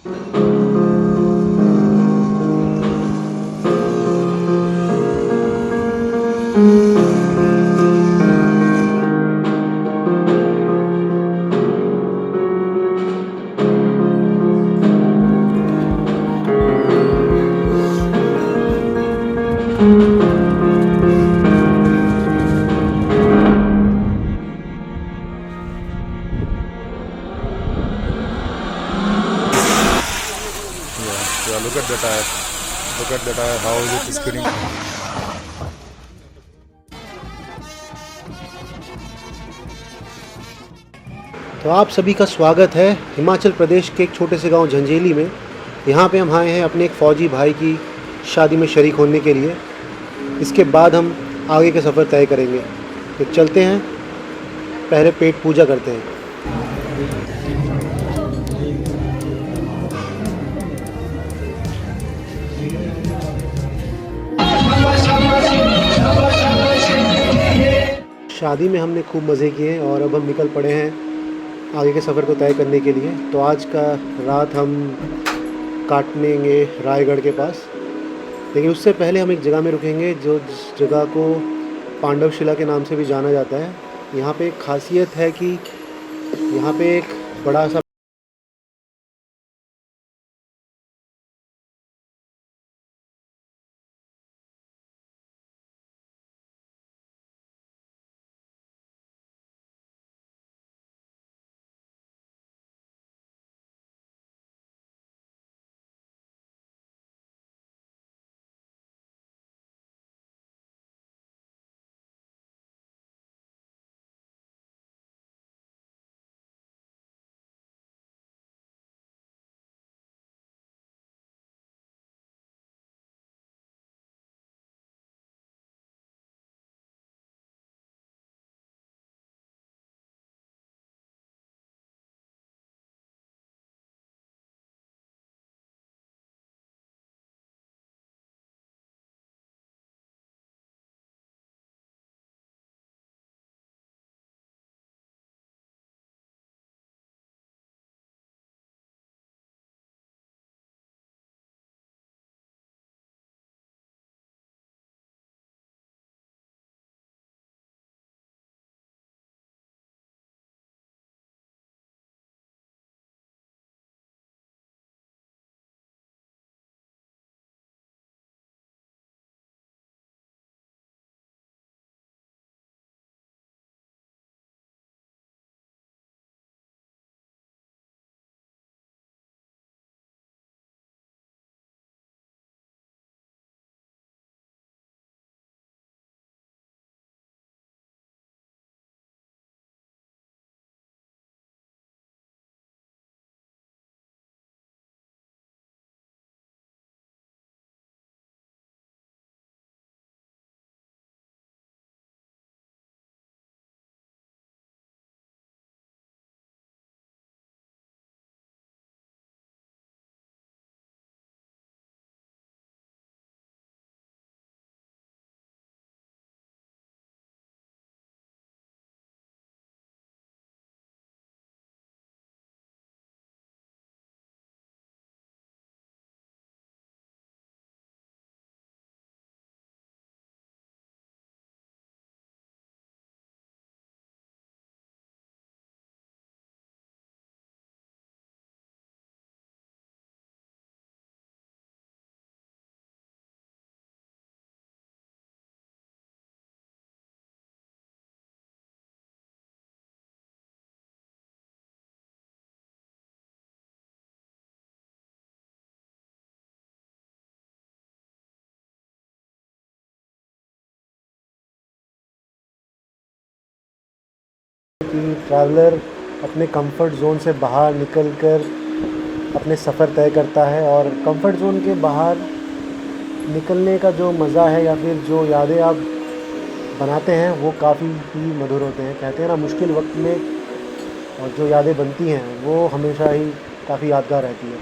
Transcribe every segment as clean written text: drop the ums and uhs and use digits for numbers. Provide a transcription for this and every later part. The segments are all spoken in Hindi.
Yeah, look at the tire. Look at the tire, how is it spinning. तो आप सभी का स्वागत है हिमाचल प्रदेश के एक छोटे से गांव झंझेली में। यहाँ पे हम आए हैं अपने एक फ़ौजी भाई की शादी में शरीक होने के लिए। इसके बाद हम आगे का सफ़र तय करेंगे। तो चलते हैं, पहले पेट पूजा करते हैं। शादी में हमने खूब मज़े किए और अब हम निकल पड़े हैं आगे के सफ़र को तय करने के लिए। तो आज का रात हम काटेंगे रायगढ़ के पास, लेकिन उससे पहले हम एक जगह में रुकेंगे जो जगह को पांडवशिला के नाम से भी जाना जाता है। यहाँ पे एक खासियत है कि यहाँ पे एक बड़ा सा कि ट्रैवलर अपने कंफर्ट ज़ोन से बाहर निकलकर अपने सफ़र तय करता है, और कंफर्ट ज़ोन के बाहर निकलने का जो मज़ा है या फिर जो यादें आप बनाते हैं वो काफ़ी ही मधुर होते हैं। कहते हैं ना, मुश्किल वक्त में और जो यादें बनती हैं वो हमेशा ही काफ़ी यादगार रहती है।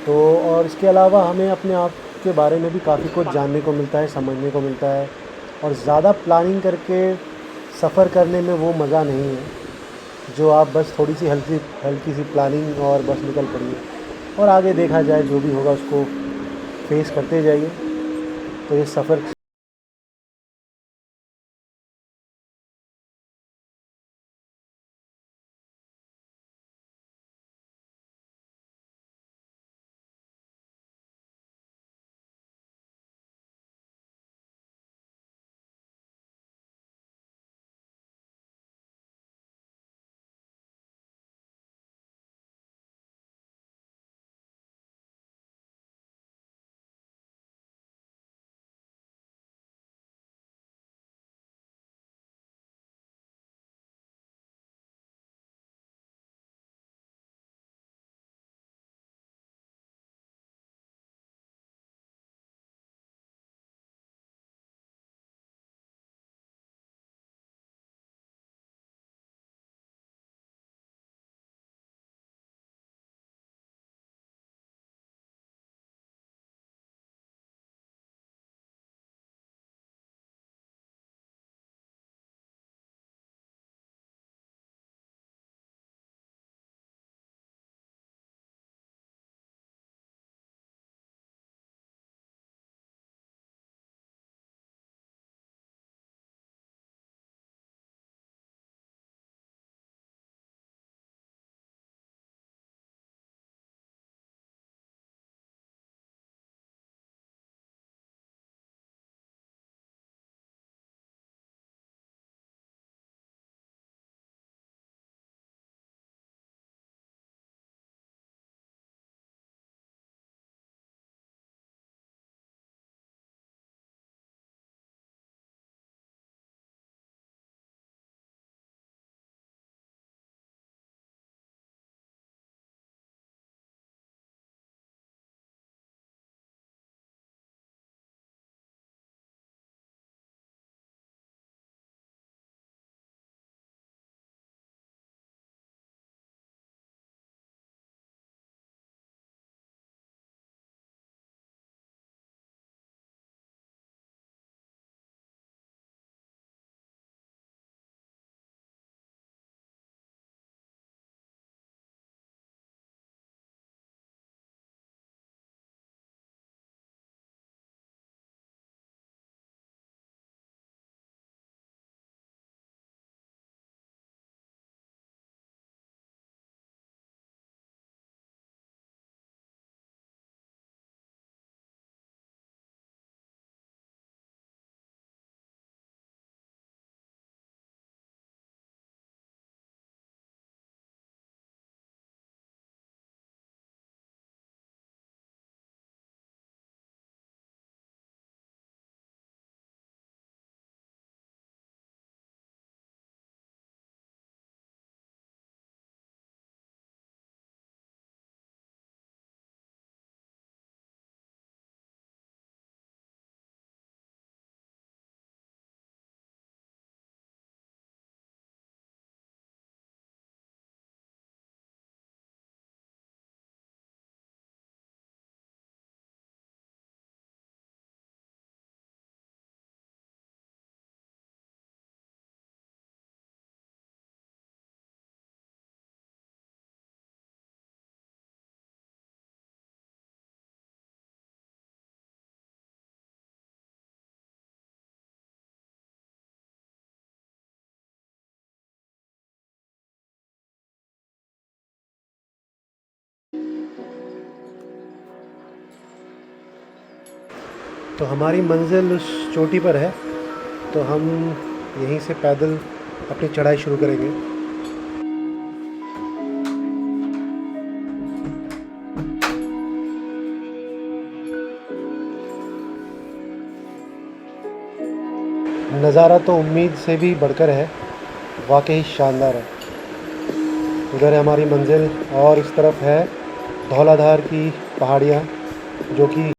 तो और इसके अलावा हमें अपने आप के बारे में भी काफ़ी कुछ जानने को मिलता है, समझने को मिलता है, और ज़्यादा प्लानिंग करके सफ़र करने में वो मज़ा नहीं है। जो आप बस थोड़ी सी हल्की हल्की सी प्लानिंग और बस निकल पड़िए, और आगे देखा जाए जो भी होगा उसको फेस करते जाइए। तो ये सफ़र तो हमारी मंज़िल उस चोटी पर है, तो हम यहीं से पैदल अपनी चढ़ाई शुरू करेंगे। नज़ारा तो उम्मीद से भी बढ़कर है, वाकई शानदार है। उधर है हमारी मंज़िल और इस तरफ है धौलाधार की पहाड़ियाँ, जो कि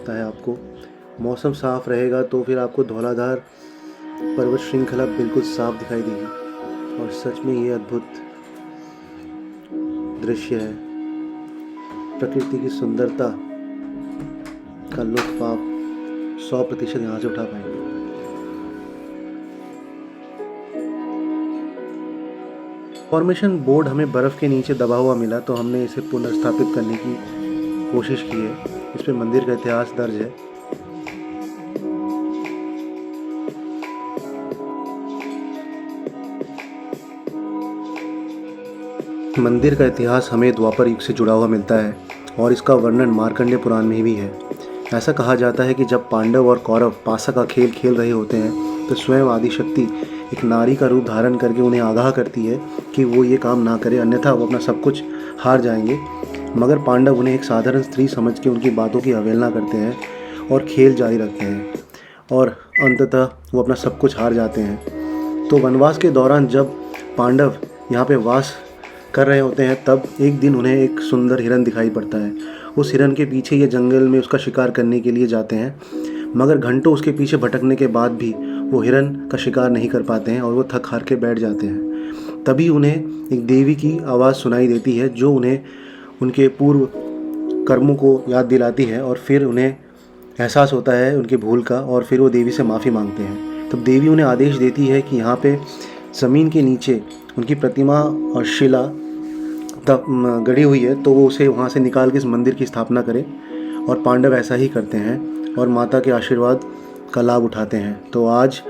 सकता है आपको। मौसम साफ़ रहेगा तो फिर आपको धौलाधार पर्वत श्रृंखला बिल्कुल साफ दिखाई देगी और सच में ये अद्भुत दृश्य है। प्रकृति की सुंदरता का लुत्फ आप 100% यहाँ से उठा पाएंगे। फॉर्मेशन बोर्ड हमें बर्फ़ के नीचे दबा हुआ मिला तो हमने इसे पुनर्स्थापित करने की कोशिश की है। इस पे मंदिर का इतिहास दर्ज है। मंदिर का इतिहास हमें द्वापर युग से जुड़ा हुआ मिलता है और इसका वर्णन मार्कंडेय पुराण में भी है। ऐसा कहा जाता है कि जब पांडव और कौरव पासा का खेल खेल रहे होते हैं तो स्वयं आदिशक्ति एक नारी का रूप धारण करके उन्हें आगाह करती है कि वो ये काम ना करे, अन्यथा वो अपना सब कुछ हार जाएंगे। मगर पांडव उन्हें एक साधारण स्त्री समझ के उनकी बातों की अवहेलना करते हैं और खेल जारी रखते हैं और अंततः वो अपना सब कुछ हार जाते हैं। तो वनवास के दौरान जब पांडव यहाँ पे वास कर रहे होते हैं तब एक दिन उन्हें एक सुंदर हिरन दिखाई पड़ता है। उस हिरन के पीछे ये जंगल में उसका शिकार करने के लिए जाते हैं, मगर घंटों उसके पीछे भटकने के बाद भी वो हिरन का शिकार नहीं कर पाते हैं और वो थक हार के बैठ जाते हैं। तभी उन्हें एक देवी की आवाज़ सुनाई देती है जो उन्हें उनके पूर्व कर्मों को याद दिलाती है और फिर उन्हें एहसास होता है उनके भूल का और फिर वो देवी से माफ़ी मांगते हैं। तब देवी उन्हें आदेश देती है कि यहाँ पे ज़मीन के नीचे उनकी प्रतिमा और शिला गड़ी हुई है तो वो उसे वहाँ से निकाल के इस मंदिर की स्थापना करें और पांडव ऐसा ही करते हैं और माता के आशीर्वाद का लाभ उठाते हैं। तो आज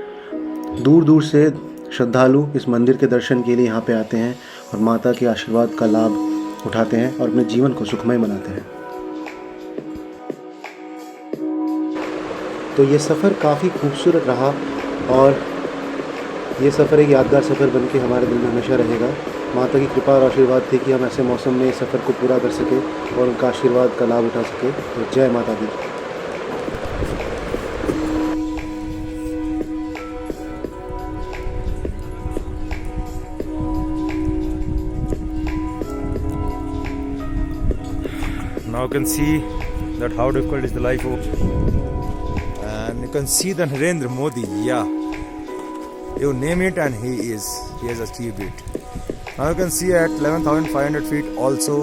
दूर दूर से श्रद्धालु इस मंदिर के दर्शन के लिए यहाँ पे आते हैं और माता के आशीर्वाद का लाभ उठाते हैं और अपने जीवन को सुखमय बनाते हैं। तो ये सफ़र काफ़ी खूबसूरत रहा और ये सफ़र एक यादगार सफ़र बन के हमारे दिल में हमेशा रहेगा। माता की कृपा और आशीर्वाद थे कि हम ऐसे मौसम में इस सफ़र को पूरा कर सके और उनका आशीर्वाद का लाभ उठा सके। तो जय माता दी। Now you can see that how difficult is the life of, and you can see the Narendra Modi. Yeah, you name it and he has achieved it. Now you can see at 11,500 feet also